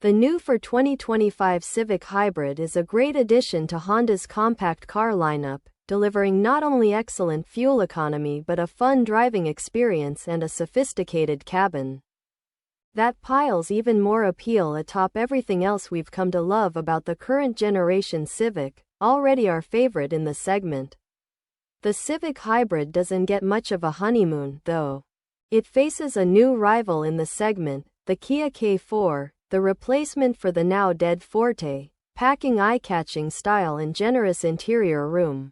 The new for 2025 Civic Hybrid is a great addition to Honda's compact car lineup, delivering not only excellent fuel economy but a fun driving experience and a sophisticated cabin that piles even more appeal atop everything else we've come to love about the current generation Civic, already our favorite in the segment. The Civic Hybrid doesn't get much of a honeymoon, though. It faces a new rival in the segment, the Kia K4, the replacement for the now dead Forte, packing eye-catching style and generous interior room.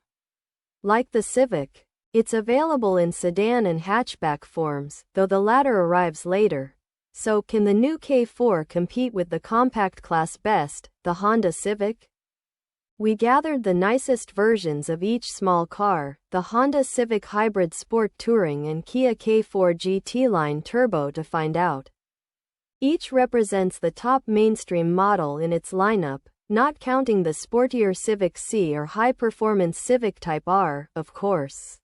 Like the Civic, it's available in sedan and hatchback forms, though the latter arrives later. So, can the new K4 compete with the compact class best, the Honda Civic? We gathered the nicest versions of each small car, the Honda Civic Hybrid Sport Touring and Kia K4 GT Line Turbo, to find out. Each represents the top mainstream model in its lineup, not counting the sportier Civic Si or high-performance Civic Type R, of course,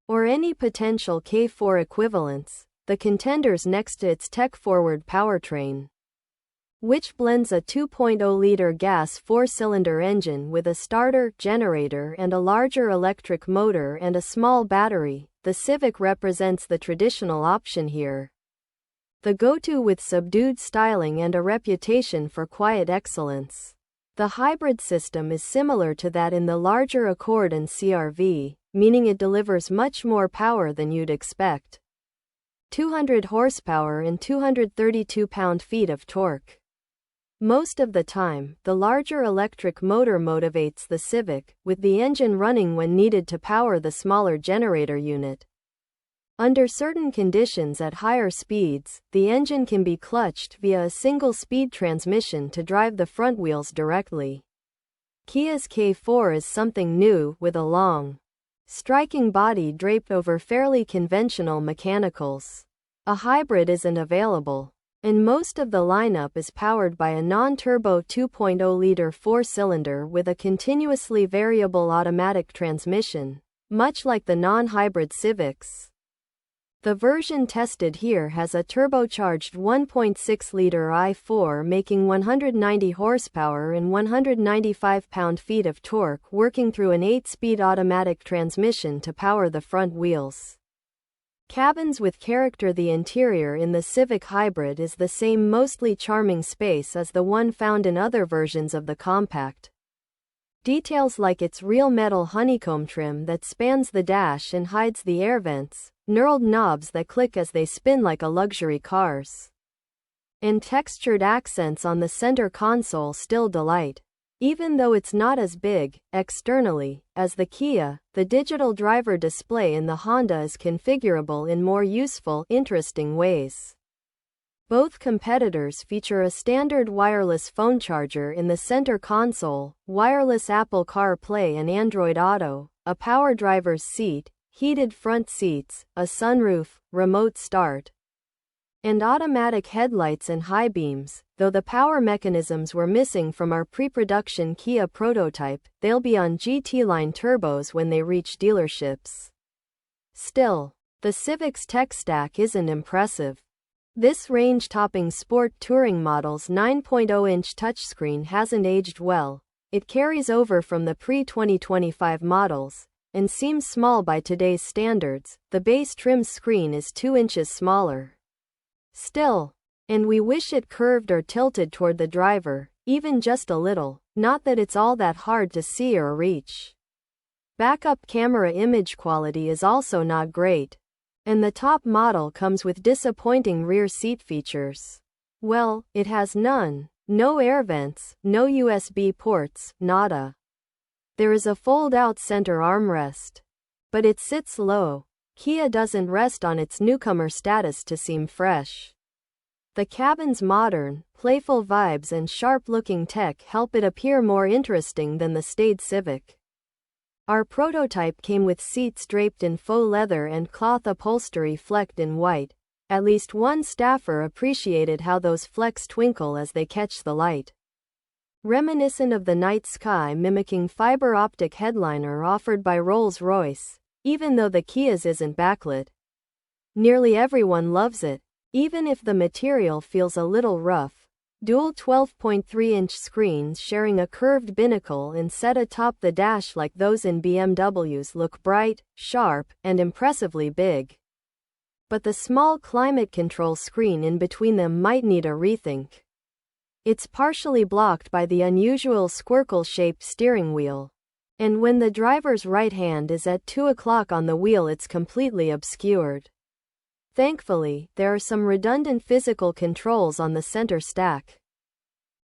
or any potential K4 equivalents, the contenders next to its tech-forward powertrain, which blends a 2.0-liter gas 4-cylinder engine with a starter, generator and a larger electric motor and a small battery. The Civic represents the traditional option here, the go-to with subdued styling and a reputation for quiet excellence. The hybrid system is similar to that in the larger Accord and CR-V, meaning it delivers much more power than you'd expect. 200 horsepower and 232 pound-feet of torque. Most of the time, the larger electric motor motivates the Civic, with the engine running when needed to power the smaller generator unit. Under certain conditions at higher speeds, the engine can be clutched via a single-speed transmission to drive the front wheels directly. Kia's K4 is something new, with a long, striking body draped over fairly conventional mechanicals. A hybrid isn't available, and most of the lineup is powered by a non-turbo 2.0-liter 4-cylinder with a continuously variable automatic transmission, much like the non-hybrid Civics. The version tested here has a turbocharged 1.6-liter i4 making 190 horsepower and 195 pound-feet of torque, working through an 8-speed automatic transmission to power the front wheels. Cabins with character. The interior in the Civic Hybrid is the same mostly charming space as the one found in other versions of the compact. Details like its real metal honeycomb trim that spans the dash and hides the air vents, knurled knobs that click as they spin like a luxury car's, and textured accents on the center console still delight. Even though it's not as big, externally, as the Kia, the digital driver display in the Honda is configurable in more useful, interesting ways. Both competitors feature a standard wireless phone charger in the center console, wireless Apple CarPlay and Android Auto, a power driver's seat, heated front seats, a sunroof, remote start, and automatic headlights and high beams. Though the power mechanisms were missing from our pre-production Kia prototype, they'll be on GT line turbos when they reach dealerships. Still, the Civic's tech stack isn't impressive. This range-topping sport touring model's 9.0-inch touchscreen hasn't aged well. It carries over from the pre-2025 models, and seems small by today's standards. The base trim screen is 2 inches smaller. Still, and we wish it curved or tilted toward the driver, even just a little, not that it's all that hard to see or reach. Backup camera image quality is also not great, and the top model comes with disappointing rear seat features. Well, it has none. No air vents, no USB ports, nada. There is a fold-out center armrest, but it sits low. Kia doesn't rest on its newcomer status to seem fresh. The cabin's modern, playful vibes and sharp-looking tech help it appear more interesting than the staid Civic. Our prototype came with seats draped in faux leather and cloth upholstery flecked in white. At least one staffer appreciated how those flecks twinkle as they catch the light. Reminiscent of the night sky mimicking fiber optic headliner offered by Rolls-Royce, even though the Kia's isn't backlit. Nearly everyone loves it, even if the material feels a little rough. Dual 12.3-inch screens sharing a curved binnacle and set atop the dash like those in BMWs look bright, sharp, and impressively big. But the small climate control screen in between them might need a rethink. It's partially blocked by the unusual squircle-shaped steering wheel. And when the driver's right hand is at 2 o'clock on the wheel, it's completely obscured. Thankfully, there are some redundant physical controls on the center stack.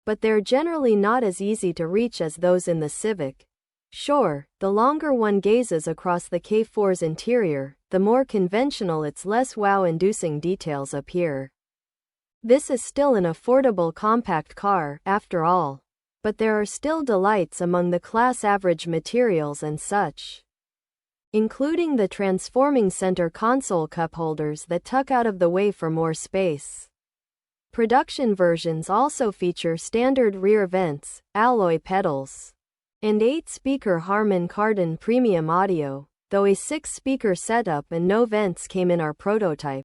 But they're generally not as easy to reach as those in the Civic. Sure, the longer one gazes across the K4's interior, the more conventional its less wow-inducing details appear. This is still an affordable compact car, after all. But there are still delights among the class-average materials and such, including the transforming center console cup holders that tuck out of the way for more space. Production versions also feature standard rear vents, alloy pedals, and 8-speaker Harman Kardon premium audio, though a 6-speaker setup and no vents came in our prototype.